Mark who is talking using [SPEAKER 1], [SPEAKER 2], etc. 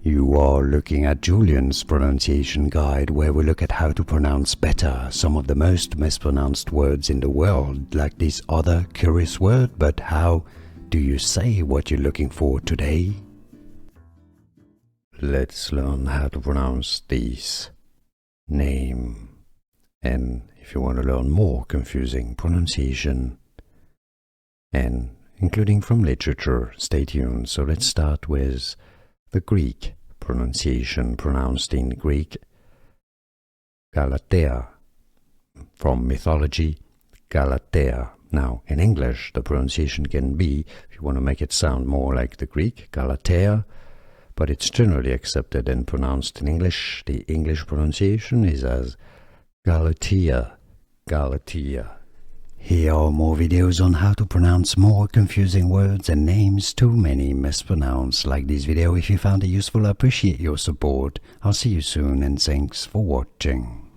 [SPEAKER 1] You are looking at Julian's pronunciation guide, where we look at how to pronounce better some of the most mispronounced words in the world, like this other curious word. But how do you say what you're looking for today? Let's learn how to pronounce these: name, and if you want to learn more confusing pronunciation, and including from literature, stay tuned. So let's start with the Greek pronunciation, pronounced in Greek, Galatea, from mythology, Galatea. Now, in English, the pronunciation can be, if you want to make it sound more like the Greek, Galatea, but it's generally accepted and pronounced in English. The English pronunciation is as Galatea, Galatea. Here are more videos on how to pronounce more confusing words and names too many mispronounced. Like this video if you found it useful. I appreciate your support. I'll see you soon, and thanks for watching.